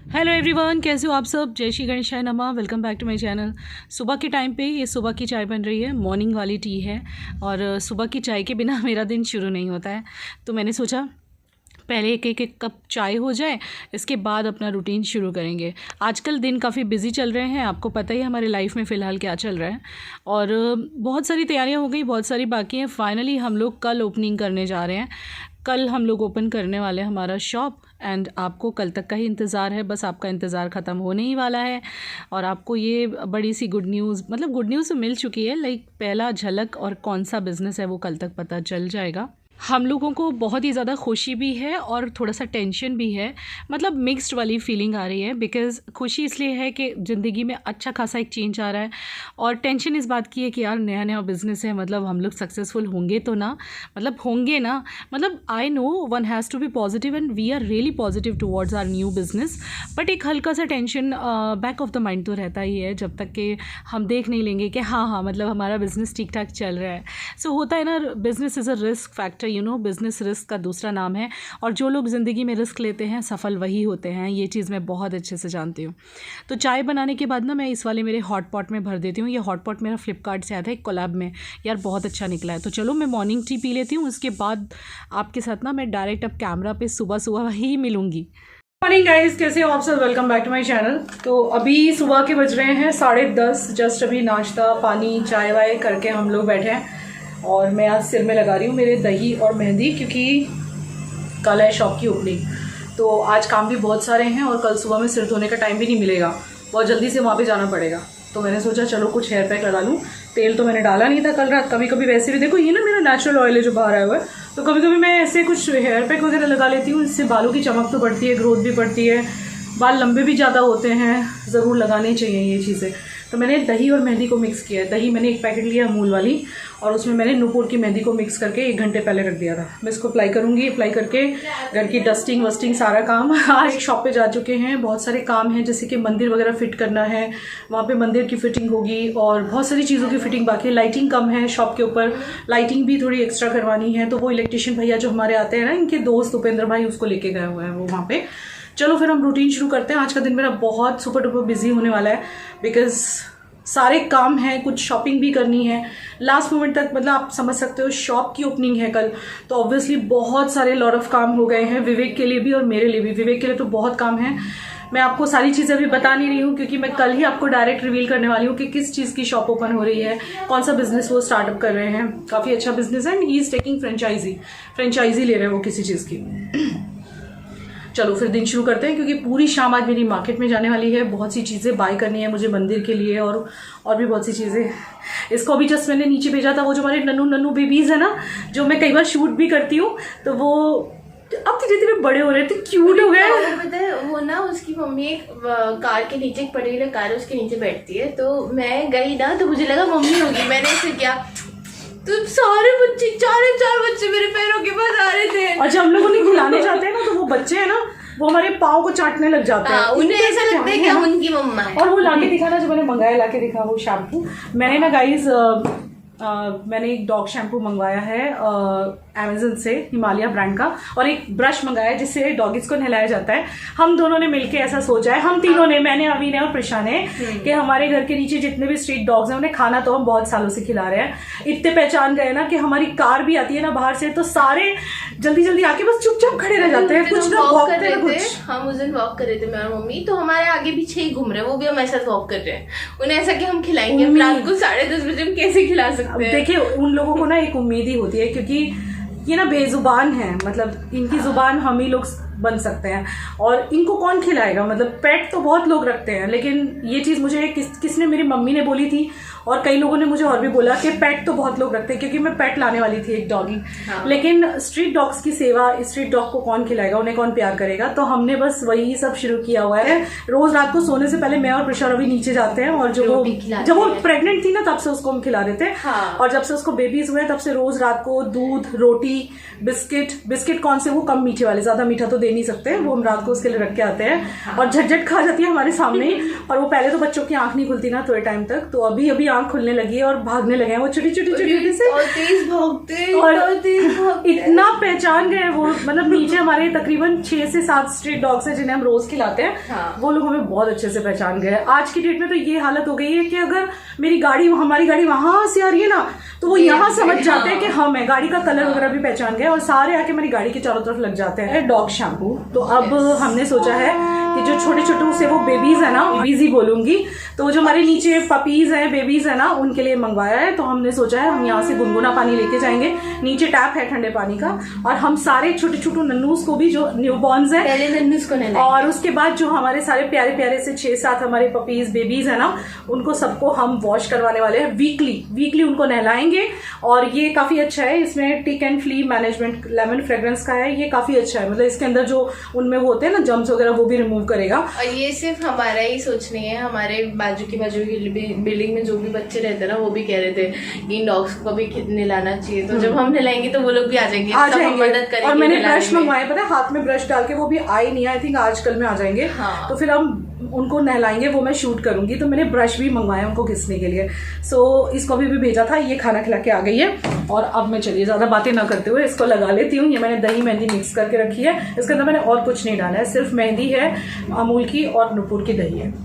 Hello everyone, कैसे हो आप सब। जय श्री गणेशाय नमः। Welcome back to my channel. सुबह के टाइम पे ये सुबह की चाय बन रही है, मॉर्निंग वाली टी है। और सुबह की चाय के बिना मेरा दिन शुरू नहीं होता है, तो मैंने सोचा पहले एक कप चाय हो जाए, इसके बाद अपना रूटीन शुरू करेंगे। आजकल दिन काफ़ी बिजी चल रहे हैं, आपको पता ही है हमारे लाइफ में फ़िलहाल क्या चल रहा है। और बहुत सारी तैयारियां हो गई, बहुत सारी बाकी हैं। फाइनली हम लोग कल ओपनिंग करने जा रहे हैं। कल हम लोग ओपन करने वाले हैं हमारा शॉप। एंड आपको कल तक का ही इंतज़ार है, बस आपका इंतज़ार ख़त्म होने ही वाला है। और आपको ये बड़ी सी गुड न्यूज़, मतलब गुड न्यूज़ तो मिल चुकी है, लाइक पहला झलक और कौन सा बिज़नेस है वो कल तक पता चल जाएगा। हम लोगों को बहुत ही ज़्यादा खुशी भी है और थोड़ा सा टेंशन भी है, मतलब मिक्स्ड वाली फीलिंग आ रही है। बिकॉज़ खुशी इसलिए है कि ज़िंदगी में अच्छा खासा एक चेंज आ रहा है, और टेंशन इस बात की है कि यार नया नया बिज़नेस है, मतलब हम लोग सक्सेसफुल होंगे तो ना, मतलब होंगे ना। मतलब I know one has to be positive and we are really positive towards our new business. But एक हल्का सा tension back of the mind तो रहता ही है, जब तक कि हम देख नहीं लेंगे कि हाँ मतलब हमारा बिज़नेस ठीक ठाक चल रहा है। सो होता है ना, business is a risk factor, business risk का दूसरा नाम है। और जो लोग ज़िंदगी में रिस्क लेते हैं सफल वही होते हैं, ये चीज़ मैं बहुत अच्छे से जानती हूँ। तो चाय बनाने के बाद ना मैं इस वाले मेरे हॉट पॉट में भर देती हूँ। ये हॉट पॉट मेरा फ्लिपकार्ट से आया था एक कोलैब में, यार बहुत अच्छा निकला है। तो चलो मैं मॉर्निंग टी पी लेती हूँ, उसके बाद आपके साथ ना मैं डायरेक्ट अब कैमरा पे सुबह सुबह ही मिलूँगी। मॉर्निंग गाइस, कैसे हो आप सब। Welcome back to my channel. तो अभी सुबह के बज रहे हैं 10:30। जस्ट अभी नाश्ता पानी चाय वाय करके हम लोग बैठे हैं। और मैं आज सिर में लगा रही हूँ मेरे दही और मेहंदी, क्योंकि कल है शॉप की ओपनिंग। तो आज काम भी बहुत सारे हैं और कल सुबह में सिर धोने का टाइम भी नहीं मिलेगा, बहुत जल्दी से वहाँ पे जाना पड़ेगा। तो मैंने सोचा चलो कुछ हेयर पैक लगा लूँ। तेल तो मैंने डाला नहीं था कल रात। कभी कभी वैसे भी देखो, ये ना मेरा नेचुरल ऑयल है जो बाहर आया हुआ है, तो कभी कभी मैं ऐसे कुछ हेयर पैक वगैरह लगा लेती हूँ। इससे बालों की चमक तो बढ़ती है, ग्रोथ भी बढ़ती है, बाल लंबे भी ज़्यादा होते हैं। ज़रूर लगानी चाहिए ये चीज़ें। तो मैंने दही और मेहंदी को मिक्स किया है। दही मैंने एक पैकेट लिया अमूल वाली, और उसमें मैंने नुपुर की मेहंदी को मिक्स करके 1 घंटे पहले रख दिया था। मैं इसको अप्लाई करूँगी। अप्लाई करके घर की डस्टिंग वस्टिंग सारा काम। आज शॉप पे जा चुके हैं, बहुत सारे काम हैं, जैसे कि मंदिर वगैरह फिट करना है, वहाँ पे मंदिर की फिटिंग होगी, और बहुत सारी चीज़ों की फिटिंग बाकी है। लाइटिंग कम है शॉप के ऊपर, लाइटिंग भी थोड़ी एक्स्ट्रा करवानी है। तो वो इलेक्ट्रिशियन भैया जो हमारे आते हैं ना, इनके दोस्त उपेंद्र भाई, उसको लेके गए हुए हैं वो वहाँ पे। चलो फिर हम रूटीन शुरू करते हैं। आज का दिन मेरा बहुत सुपर डुपर बिजी होने वाला है, बिकॉज सारे काम हैं, कुछ शॉपिंग भी करनी है लास्ट मोमेंट तक। मतलब आप समझ सकते हो, शॉप की ओपनिंग है कल, तो ऑब्वियसली बहुत सारे लॉट ऑफ काम हो गए हैं, विवेक के लिए भी और मेरे लिए भी। विवेक के लिए तो बहुत काम है। मैं आपको सारी चीज़ें अभी बता नहीं रही हूँ, क्योंकि मैं कल ही आपको डायरेक्ट रिवील करने वाली हूँ कि किस चीज़ की शॉप ओपन हो रही है, कौन सा बिजनेस वो स्टार्टअप कर रहे हैं। काफ़ी अच्छा बिजनेस है and he is taking franchisee ले रहे हैं वो किसी चीज़ की। चलो फिर दिन शुरू करते हैं, क्योंकि पूरी शाम आज मेरी मार्केट में जाने वाली है। बहुत सी चीज़ें बाय करनी है मुझे मंदिर के लिए, और भी बहुत सी चीज़ें। इसको अभी जस्ट मैंने नीचे भेजा था, वो जो हमारे नन्नू बेबीज़ है ना, जो मैं कई बार शूट भी करती हूँ, तो वो अब धीरे धीरे बड़े हो रहे थे, क्यूट हो गए। पता है वो ना, उसकी मम्मी एक कार के नीचे, एक पर्टिकुलर कार है उसके नीचे बैठती है। तो मैं गई ना, तो मुझे लगा मम्मी होगी। मैंने ऐसे किया, तो सारे बच्चे, 4 बच्चे मेरे पैरों के पास आ रहे थे। अच्छा, हम लोग उन्हें खिलाने जाते हैं ना, तो वो बच्चे है ना, वो हमारे पाँव को चाटने लग जाते हैं। उन्हें ऐसा लगता है कि हम उनकी मम्मा है। और वो लाके दिखा ना, जो मैंने मंगाया, लाके दिखा वो शैम्पू। मैंने ना गाइज मैंने एक डॉग शैम्पू मंगवाया है अमेजन से, हिमालय ब्रांड का, और एक ब्रश मंगाया है जिससे डॉगीज को नहलाया जाता है। हम दोनों ने मिलके ऐसा सोचा है, हम तीनों ने, मैंने, अवी ने और प्रिशा ने, कि हमारे घर के नीचे जितने भी स्ट्रीट डॉग्स हैं उन्हें खाना तो हम बहुत सालों से खिला रहे हैं। इतने पहचान गए ना कि हमारी कार भी आती है ना बाहर से, तो सारे जल्दी जल्दी आके बस चुपचाप खड़े रह जाते हैं, कुछ ना वॉक कर रहे थे। हम उस दिन वॉक कर रहे थे मैं और मम्मी, तो हमारे आगे पीछे ही घूम रहे हैं, वो भी हमारे साथ वॉक कर रहे हैं। उन्हें ऐसा कि हम खिलाएंगे, हम रात को 10:30 बजे हम कैसे खिला सकते हैं। देखिए, उन लोगों को ना एक उम्मीद ही होती है, क्योंकि ये ना बेजुबान है, मतलब इनकी जुबान हम ही लोग बन सकते हैं, और इनको कौन खिलाएगा। मतलब पेट तो बहुत लोग रखते हैं, लेकिन ये चीज़ मुझे किसने, मेरी मम्मी ने बोली थी, और कई लोगों ने मुझे और भी बोला कि पेट तो बहुत लोग रखते हैं, क्योंकि मैं पेट लाने वाली थी एक डॉगी। लेकिन स्ट्रीट डॉग्स की सेवा, स्ट्रीट डॉग को कौन खिलाएगा, उन्हें कौन प्यार करेगा। तो हमने बस वही सब शुरू किया हुआ है। रोज रात को सोने से पहले मैं और प्रिशा रवि नीचे जाते हैं, और जब वो प्रेग्नेंट थी ना, तब से उसको हम खिला देते हैं। और जब से उसको बेबीज हुए, तब से रोज रात को दूध, रोटी, बिस्किट कौन से, वो कम मीठे वाले, ज्यादा मीठा तो दे नहीं सकते, वो हम रात को उसके लिए रख के आते हैं और झटझट खा जाती है हमारे सामने ही। और वो पहले तो बच्चों की आंख नहीं खुलती ना थोड़े टाइम तक, तो अभी अभी आंख खुलने लगी है और भागने लगे हैं वो छोटी छोटी छोटी से, और तेज भागते और इतना पहचान गए वो। मतलब नीचे हमारे तकरीबन 6 से 7 स्ट्रीट डॉग्स हैं जिन्हें हम रोज खिलाते हैं। हाँ। वो लोग हमें बहुत अच्छे से पहचान गए। आज की डेट में तो ये हालत हो गई है कि अगर हमारी गाड़ी वहां से आ रही है ना, तो वो यहाँ समझ जाते हैं कि हम है। गाड़ी का कलर वगैरह भी पहचान गए और सारे आके मेरी गाड़ी के चारों तरफ लग जाते हैं। डॉग शैम्पू तो अब हमने सोचा है कि जो छोटे छोटे से वो बेबीज है ना, बेबीज ही बोलूंगी, तो जो हमारे नीचे पपीज हैं, बेबीज है ना, उनके लिए मंगवाया है। तो हमने सोचा है हम यहाँ से गुनगुना पानी लेके जाएंगे, नीचे टैप है ठंडे पानी का, और हम सारे छोटे छोटे नन्नूस को भी, जो न्यूबॉर्न्स हैं, पहले नन्नूस को नहलाएंगे और उसके बाद जो हमारे सारे प्यारे प्यारे से 6-7 हमारे पपीज बेबीज है ना, उनको सबको हम वॉश करवाने वाले हैं। वीकली उनको नहलाएंगे। और ये काफी अच्छा है, इसमें tick and flea management lemon fragrance का है। ये काफी अच्छा है, मतलब इसके अंदर जो उनमें वो होते हैं ना जम्स वगैरह, वो भी रिमूव करेगा। और ये सिर्फ हमारा ही सोच नहीं है, हमारे बाजू की बिल्डिंग में जो भी बच्चे रहते हैं ना, वो भी कह रहे थे कि इन डॉग्स को भी नहलाना चाहिए। तो जब हम नहलाएंगे तो वो लोग भी आ जाएंगे मदद करेंगे। और मैंने ब्रश मंगवाए, पता है, हाथ में ब्रश डाल के, वो भी आए नहीं, आई थिंक आज कल में आ जाएंगे। हाँ। तो फिर हम उनको नहलाएंगे, वो मैं शूट करूंगी। तो मैंने ब्रश भी मंगवाए उनको घिसने के लिए। सो इसको भी भेजा था, ये खाना खिला के आ गई है। और अब मैं चलिए ज्यादा बातें ना करते हुए इसको लगा लेती हूँ। ये मैंने दही मेहंदी मिक्स करके रखी है, इसके अंदर मैंने और कुछ नहीं डाला है, सिर्फ मेहंदी है अमूल की और नुपुर की दही है।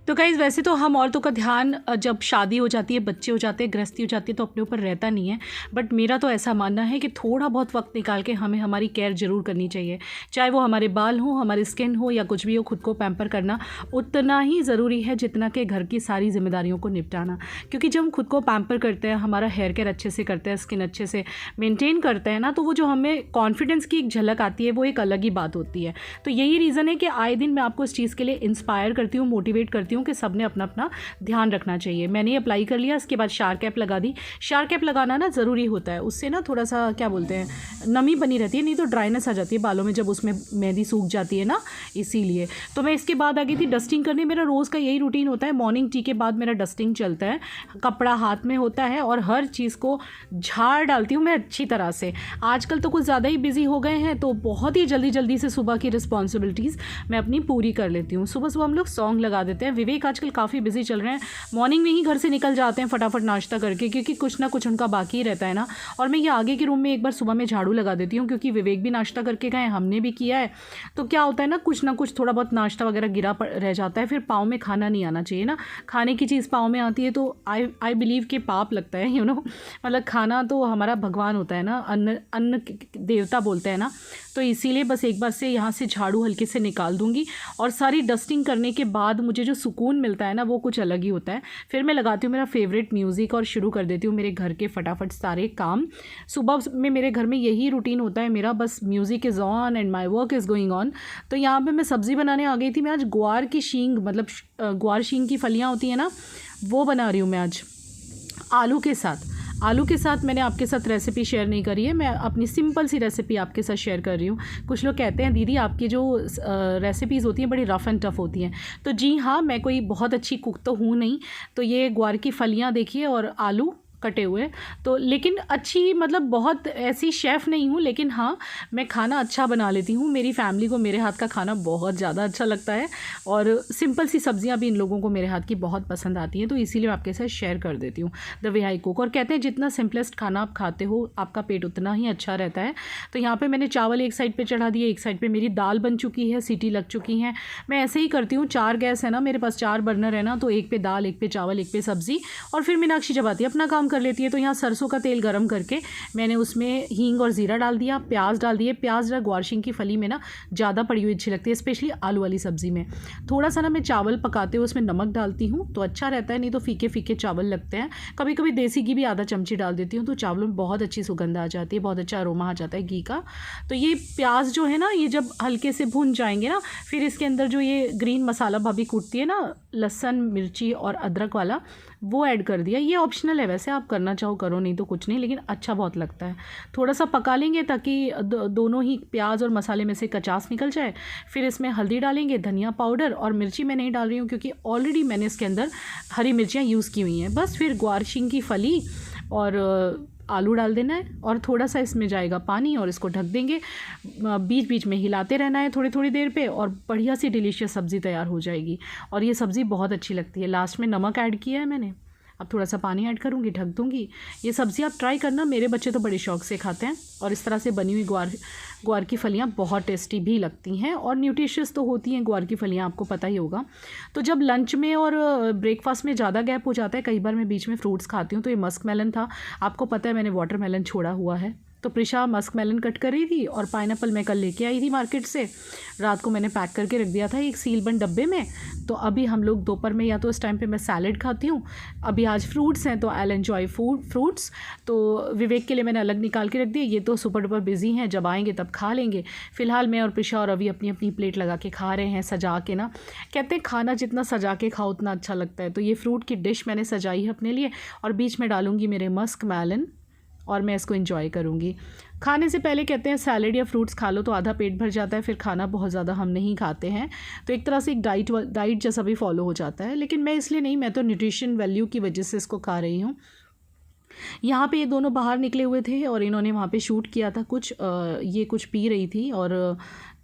तो गाइज़ वैसे तो हम औरतों का ध्यान जब शादी हो जाती है, बच्चे हो जाते हैं, गृहस्थी हो जाती है, तो अपने ऊपर रहता नहीं है। बट मेरा तो ऐसा मानना है कि थोड़ा बहुत वक्त निकाल के हमें हमारी केयर ज़रूर करनी चाहिए। चाहे वो हमारे बाल हो, हमारी स्किन हो, या कुछ भी हो, खुद को पैम्पर करना उतना ही ज़रूरी है जितना कि घर की सारी जिम्मेदारियों को निपटाना। क्योंकि जब हम खुद को पैम्पर करते हैं, हमारा हेयर केयर अच्छे से करते हैं, स्किन अच्छे से मेनटेन करते हैं ना, तो वो जो हमें कॉन्फिडेंस की एक झलक आती है, वो एक अलग ही बात होती है। तो यही रीज़न है कि आए दिन मैं आपको इस चीज़ के लिए इंस्पायर करती हूँ, मोटिवेट करती हूँ कि सबने अपना अपना ध्यान रखना चाहिए। मैंने अप्लाई कर लिया, इसके बाद शार कैप लगा दी। शार कैप लगाना ना ज़रूरी होता है, उससे ना थोड़ा सा क्या बोलते हैं, नमी बनी रहती है, नहीं तो ड्राइनेस आ जाती है बालों में जब उसमें मेहंदी सूख जाती है ना, इसीलिए। तो मैं इसके बाद आ गई थी डस्टिंग करने। मेरा रोज़ का यही रूटीन होता है, मॉर्निंग टी के बाद मेरा डस्टिंग चलता है, कपड़ा हाथ में होता है और हर चीज़ को झाड़ डालती हूँ मैं अच्छी तरह से। आजकल तो कुछ ज़्यादा ही बिजी हो गए हैं, तो बहुत ही जल्दी से सुबह की रिस्पॉन्सिबिलिटीज़ मैं अपनी पूरी कर लेती हूँ। सुबह हम लोग सॉन्ग लगा देते हैं। विवेक आजकल काफ़ी बिजी चल रहे हैं, मॉर्निंग में ही घर से निकल जाते हैं फटाफट नाश्ता करके, क्योंकि कुछ ना कुछ उनका बाकी ही रहता है ना। और मैं ये आगे के रूम में एक बार सुबह में झाड़ू लगा देती हूँ, क्योंकि विवेक भी नाश्ता करके गए, हमने भी किया है। तो क्या होता है ना, कुछ ना कुछ थोड़ा बहुत नाश्ता वगैरह गिरा रह जाता है, फिर पाँव में खाना नहीं आना चाहिए ना। खाने की चीज़ पाँव में आती है तो आई बिलीव के पाप लगता है, मतलब खाना तो हमारा भगवान होता है ना, अन्न देवता बोलते हैं ना। तो इसीलिए बस एक बार से यहाँ से झाड़ू हल्के से निकाल दूँगी, और सारी डस्टिंग करने के बाद मुझे जो सुकून मिलता है ना, वो कुछ अलग ही होता है। फिर मैं लगाती हूँ मेरा फेवरेट म्यूज़िक और शुरू कर देती हूँ मेरे घर के फटाफट सारे काम। सुबह में मेरे घर में यही रूटीन होता है मेरा, बस music is on and my work is going on. तो यहाँ पर मैं सब्ज़ी बनाने आ गई थी। मैं आज ग्वार की शींग, मतलब ग्वार शींग की फलियाँ होती हैं ना, वो बना रही हूँ मैं आज आलू के साथ। मैंने आपके साथ रेसिपी शेयर नहीं करी है, मैं अपनी सिंपल सी रेसिपी आपके साथ शेयर कर रही हूँ। कुछ लोग कहते हैं दीदी आपकी जो रेसिपीज़ होती हैं बड़ी रफ़ एंड टफ़ होती हैं, तो जी हाँ, मैं कोई बहुत अच्छी कुक तो हूँ नहीं। तो ये ग्वार की फलियाँ देखिए और आलू कटे हुए, तो लेकिन अच्छी, मतलब बहुत ऐसी शेफ़ नहीं हूँ, लेकिन हाँ मैं खाना अच्छा बना लेती हूँ। मेरी फैमिली को मेरे हाथ का खाना बहुत ज़्यादा अच्छा लगता है, और सिंपल सी सब्जियाँ भी इन लोगों को मेरे हाथ की बहुत पसंद आती हैं। तो इसीलिए मैं आपके साथ शेयर कर देती हूँ द वे आई कुक। और कहते हैं जितना सिंपलेस्ट खाना आप खाते हो, आपका पेट उतना ही अच्छा रहता है। तो यहाँ पर मैंने चावल एक साइड पर चढ़ा दिए, एक साइड पर मेरी दाल बन चुकी है, सीटी लग चुकी हैं। मैं ऐसे ही करती हूँ, 4 गैस है ना मेरे पास, 4 बर्नर है ना, तो एक पे दाल, एक पे चावल, एक पे सब्ज़ी, और फिर मीनाक्षी चबाती अपना काम कर लेती है। तो यहाँ सरसों का तेल गरम करके मैंने उसमें हींग और ज़ीरा डाल दिया, प्याज डाल दिए। प्याज ग्वार शींग की फली में ना ज़्यादा पड़ी हुई अच्छी लगती है, स्पेशली आलू वाली सब्ज़ी में। थोड़ा सा ना मैं चावल पकाते हुए उसमें नमक डालती हूँ तो अच्छा रहता है, नहीं तो फीके फीके चावल लगते हैं। कभी कभी देसी घी भी आधा चमची डाल देती हूँ, तो चावलों में बहुत अच्छी सुगंध आ जाती है, बहुत अच्छा अरोमा आ जाता है घी का। तो ये प्याज जो है ना, ये जब हल्के से भून जाएंगे ना, फिर इसके अंदर जो ये ग्रीन मसाला भाभी कूटती है ना, लहसुन मिर्ची और अदरक वाला वो ऐड कर दिया। ये ऑप्शनल है वैसे, आप करना चाहो करो, नहीं तो कुछ नहीं, लेकिन अच्छा बहुत लगता है। थोड़ा सा पका लेंगे ताकि दोनों ही प्याज और मसाले में से कचास निकल जाए। फिर इसमें हल्दी डालेंगे, धनिया पाउडर, और मिर्ची मैं नहीं डाल रही हूँ क्योंकि ऑलरेडी मैंने इसके अंदर हरी मिर्चियाँ यूज़ की हुई हैं। बस फिर ग्वारशिंग की फली और आलू डाल देना है और थोड़ा सा इसमें जाएगा पानी और इसको ढक देंगे। बीच बीच में हिलाते रहना है थोड़ी थोड़ी देर पे और बढ़िया सी डिलीशियस सब्ज़ी तैयार हो जाएगी। और ये सब्ज़ी बहुत अच्छी लगती है। लास्ट में नमक ऐड किया है मैंने, अब थोड़ा सा पानी ऐड करूँगी, ढक दूँगी। ये सब्ज़ी आप ट्राई करना, मेरे बच्चे तो बड़े शौक से खाते हैं। और इस तरह से बनी हुई ग्वार की फलियाँ बहुत टेस्टी भी लगती हैं और न्यूट्रिशियस तो होती हैं ग्वार की फलियाँ, आपको पता ही होगा। तो जब लंच में और ब्रेकफास्ट में ज़्यादा गैप हो जाता है, कई बार मैं बीच में फ्रूट्स खाती हूँ, तो ये मस्क मेलन था। आपको पता है मैंने वाटर मेलन छोड़ा हुआ है, तो प्रिशा मस्क मेलन कट कर रही थी और पाइनएप्पल मैं कल लेके आई थी मार्केट से। रात को मैंने पैक करके रख दिया था एक सीलबंद डब्बे में। तो अभी हम लोग दोपहर में या तो इस टाइम पे मैं सैलेड खाती हूँ। अभी आज फ्रूट्स हैं तो आई एन्जॉय फ्रूट्स। तो विवेक के लिए मैंने अलग निकाल के रख दिए, ये तो सुपर डुपर बिजी हैं, जब आएंगे तब खा लेंगे। फ़िलहाल मैं और प्रिशा और अभी अपनी अपनी प्लेट लगा के खा रहे हैं सजा के ना। कहते हैं खाना जितना सजा के खाओ उतना अच्छा लगता है। तो ये फ्रूट की डिश मैंने सजाई है अपने लिए और बीच में डालूँगी मेरे मस्क मेलन और मैं इसको एंजॉय करूँगी। खाने से पहले कहते हैं सैलेड या फ्रूट्स खा लो तो आधा पेट भर जाता है, फिर खाना बहुत ज़्यादा हम नहीं खाते हैं। तो एक तरह से एक डाइट जैसा भी फॉलो हो जाता है, लेकिन मैं इसलिए नहीं, मैं तो न्यूट्रिशन वैल्यू की वजह से इसको खा रही हूँ। यहाँ पे ये दोनों बाहर निकले हुए थे और इन्होंने वहाँ पे शूट किया था कुछ, ये कुछ पी रही थी और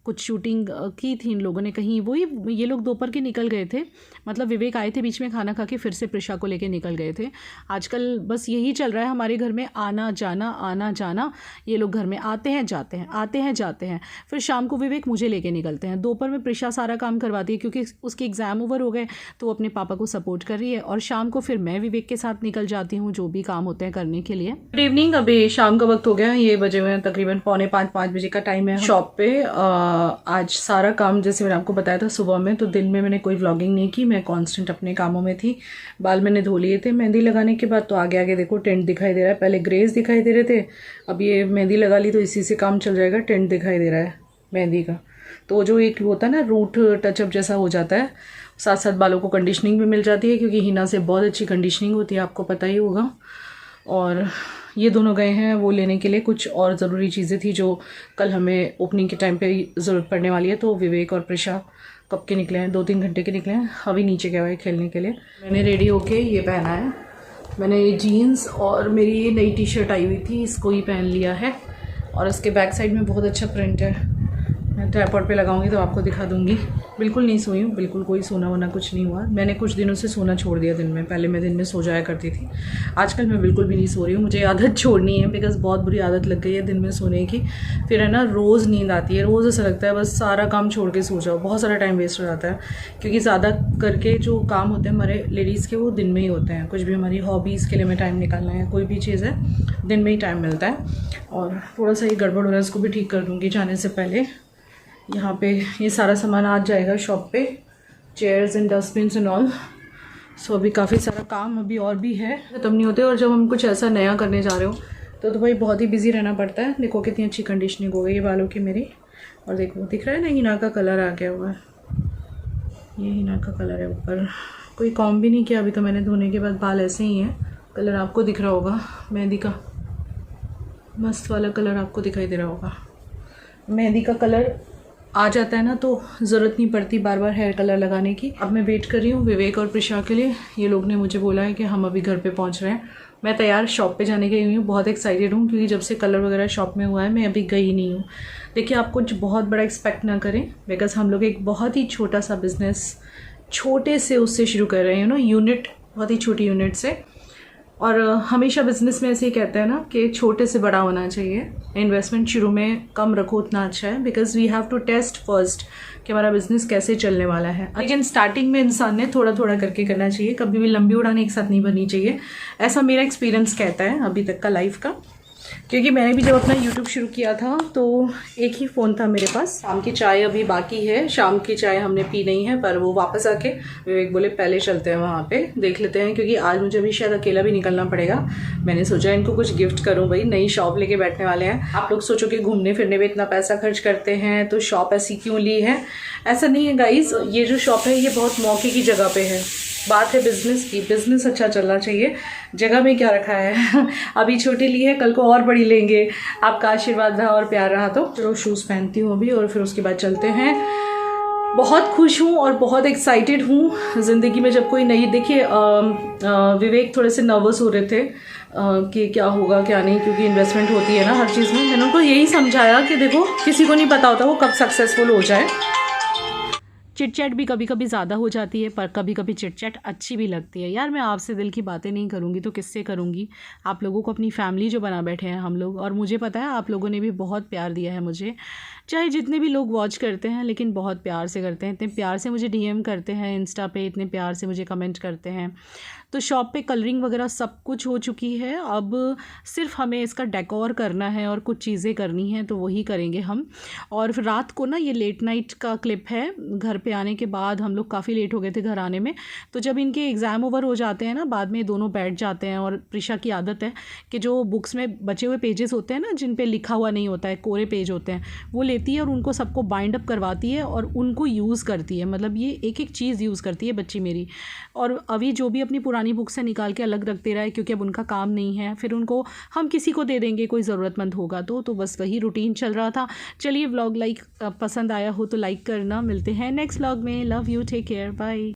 कुछ शूटिंग की थी इन लोगों ने कहीं। वही ये लोग दोपहर के निकल गए थे, मतलब विवेक आए थे बीच में खाना खा के, फिर से प्रिशा को लेके निकल गए थे। आजकल बस यही चल रहा है हमारे घर में, आना जाना। ये लोग घर में आते हैं जाते हैं, आते हैं जाते हैं। फिर शाम को विवेक मुझे लेके निकलते हैं। दोपहर में प्रिशा सारा काम करवाती है क्योंकि उसके एग्ज़ाम ओवर हो गए, तो वो अपने पापा को सपोर्ट कर रही है। और शाम को फिर मैं विवेक के साथ निकल जाती हूँ जो भी काम होते हैं करने के लिए। गुड इवनिंग, अभी शाम का वक्त हो गया, ये बजे हुए हैं तकरीबन 4:45 बजे का टाइम है शॉप पे। आज सारा काम जैसे मैंने आपको बताया था सुबह में, तो दिन में मैंने कोई व्लॉगिंग नहीं की, मैं कांस्टेंट अपने कामों में थी। बाल मैंने धो लिए थे मेहंदी लगाने के बाद, तो आगे आगे देखो टेंट दिखाई दे रहा है। पहले ग्रेस दिखाई दे रहे थे, अब ये मेहंदी लगा ली तो इसी से काम चल जाएगा। टेंट दिखाई दे रहा है मेहंदी का, तो जो एक होता है ना रूट टचअप जैसा हो जाता है। साथ साथ बालों को कंडीशनिंग भी मिल जाती है क्योंकि हिना से बहुत अच्छी कंडीशनिंग होती है, आपको पता ही होगा। और ये दोनों गए हैं वो लेने के लिए, कुछ और ज़रूरी चीज़ें थी जो कल हमें ओपनिंग के टाइम पे ज़रूरत पड़ने वाली है। तो विवेक और प्रिशा कब के निकले हैं, 2-3 घंटे के निकले हैं, अभी नीचे गए हुए खेलने के लिए। मैंने रेडी होके ये पहना है, मैंने ये जीन्स और मेरी ये नई टी शर्ट आई हुई थी, इसको ही पहन लिया है। और इसके बैक साइड में बहुत अच्छा प्रिंट है, मैं ट्राइपॉड पे लगाऊंगी तो आपको दिखा दूंगी। बिल्कुल नहीं सोई हूँ, बिल्कुल कोई सोना वोना कुछ नहीं हुआ। मैंने कुछ दिनों से सोना छोड़ दिया दिन में, पहले मैं दिन में सो जाया करती थी, आजकल मैं बिल्कुल भी नहीं सो रही हूँ। मुझे आदत छोड़नी है बिकॉज़ बहुत बुरी आदत लग गई है दिन में सोने की। फिर है ना रोज़ नींद आती है, रोज़ ऐसा लगता है बस सारा काम छोड़ के सो जाओ, बहुत सारा टाइम वेस्ट हो जाता है क्योंकि ज़्यादा करके जो काम होते हैं हमारे लेडीज़ के वो दिन में ही होते हैं। कुछ भी हमारी हॉबीज़ के लिए हमें टाइम निकालना है, कोई भी चीज़ है दिन में ही टाइम मिलता है। और थोड़ा सा ये गड़बड़ हो रहा है, इसको भी ठीक कर दूँगी जाने से पहले। यहाँ पे ये सारा सामान आज जाएगा शॉप पे, chairs and dustbins and all. So अभी काफ़ी सारा काम अभी और भी है, ख़त्म नहीं होते। और जब हम कुछ ऐसा नया करने जा रहे हो तो भाई बहुत ही बिजी रहना पड़ता है। देखो कितनी अच्छी कंडीशनिंग हो गई है बालों की मेरी। और देखो दिख रहा है ना हिना का कलर आ गया हुआ है, ये हिना का कलर है ऊपर। कोई कॉम भी नहीं किया अभी तो मैंने, धोने के बाद बाल ऐसे ही हैं। कलर आपको दिख रहा होगा मेहंदी का, मस्त वाला कलर आपको दिखाई दे रहा होगा। मेहंदी का कलर आ जाता है ना तो ज़रूरत नहीं पड़ती बार बार हेयर कलर लगाने की। अब मैं वेट कर रही हूँ विवेक और प्रिशा के लिए। ये लोग ने मुझे बोला है कि हम अभी घर पे पहुँच रहे हैं। मैं तैयार शॉप पे जाने के लिए हुई हूँ, बहुत एक्साइटेड हूँ क्योंकि जब से कलर वगैरह शॉप में हुआ है मैं अभी गई नहीं हूँ। देखिए आप कुछ बहुत बड़ा एक्सपेक्ट ना करें बिकॉज़ हम लोग एक बहुत ही छोटा सा बिज़नेस छोटे से उससे शुरू कर रहे हैं, यूनिट, बहुत ही छोटी यूनिट से। और हमेशा बिज़नेस में ऐसे ही कहते हैं ना कि छोटे से बड़ा होना चाहिए, इन्वेस्टमेंट शुरू में कम रखो उतना अच्छा है because we have to test first कि हमारा बिज़नेस कैसे चलने वाला है। लेकिन स्टार्टिंग में इंसान ने थोड़ा थोड़ा करके करना चाहिए, कभी भी लंबी उड़ान एक साथ नहीं भरनी चाहिए, ऐसा मेरा एक्सपीरियंस कहता है अभी तक का लाइफ का। क्योंकि मैंने भी जब अपना YouTube शुरू किया था तो एक ही फ़ोन था मेरे पास। शाम की चाय अभी बाकी है, शाम की चाय हमने पी नहीं है, पर वो वापस आके विवेक बोले पहले चलते हैं वहाँ पे, देख लेते हैं, क्योंकि आज मुझे अभी शायद अकेला भी निकलना पड़ेगा। मैंने सोचा इनको कुछ गिफ्ट करूँ, भाई नई शॉप लेके बैठने वाले हैं। आप लोग सोचो कि घूमने फिरने में इतना पैसा खर्च करते हैं तो शॉप ऐसी क्यों ली है? ऐसा नहीं है गाइज, ये जो शॉप है ये बहुत मौके की जगह पे है। बात है बिजनेस की, बिजनेस अच्छा चलना चाहिए। जगह में क्या रखा है अभी छोटी ली है, कल को और बड़ी लेंगे। आपका आशीर्वाद रहा और प्यार रहा तो। चलो शूज़ पहनती हूँ अभी और फिर उसके बाद चलते हैं। बहुत खुश हूँ और बहुत एक्साइटेड हूँ ज़िंदगी में जब कोई नई, देखिए विवेक थोड़े से नर्वस हो रहे थे कि क्या होगा क्या नहीं, क्योंकि इन्वेस्टमेंट होती है ना हर चीज़ में। मैंने उनको यही समझाया कि देखो किसी को नहीं पता होता वो कब सक्सेसफुल हो जाए। चिट चैट भी कभी कभी ज़्यादा हो जाती है, पर कभी कभी चिट चैट अच्छी भी लगती है। यार मैं आपसे दिल की बातें नहीं करूँगी तो किससे करूँगी? आप लोगों को अपनी फैमिली जो बना बैठे हैं हम लोग, और मुझे पता है आप लोगों ने भी बहुत प्यार दिया है मुझे। चाहे जितने भी लोग वॉच करते हैं लेकिन बहुत प्यार से करते हैं, इतने प्यार से मुझे DM करते हैं इंस्टा पे, इतने प्यार से मुझे कमेंट करते हैं। तो शॉप पे कलरिंग वगैरह सब कुछ हो चुकी है, अब सिर्फ हमें इसका डेकोर करना है और कुछ चीज़ें करनी हैं तो वही करेंगे हम। और फिर रात को ना, ये लेट नाइट का क्लिप है, घर पे आने के बाद हम लोग काफ़ी लेट हो गए थे घर आने में। तो जब इनके एग्ज़ाम ओवर हो जाते हैं ना, बाद में दोनों बैठ जाते हैं, और प्रिशा की आदत है कि जो बुक्स में बचे हुए पेजेस होते हैं ना, जिन पे लिखा हुआ नहीं होता है, कोरे पेज होते हैं, वो लेती है और उनको सबको बाइंड अप करवाती है और उनको यूज़ करती है। मतलब ये एक एक चीज़ यूज़ करती है बच्ची मेरी। और अभी जो भी अपनी पुरानी बुक से निकाल के अलग रखते रहे, क्योंकि अब उनका काम नहीं है, फिर उनको हम किसी को दे देंगे, कोई ज़रूरतमंद होगा तो बस वही रूटीन चल रहा था। चलिए व्लॉग पसंद आया हो तो लाइक करना। मिलते हैं नेक्स्ट व्लॉग में। Love you, take care, bye.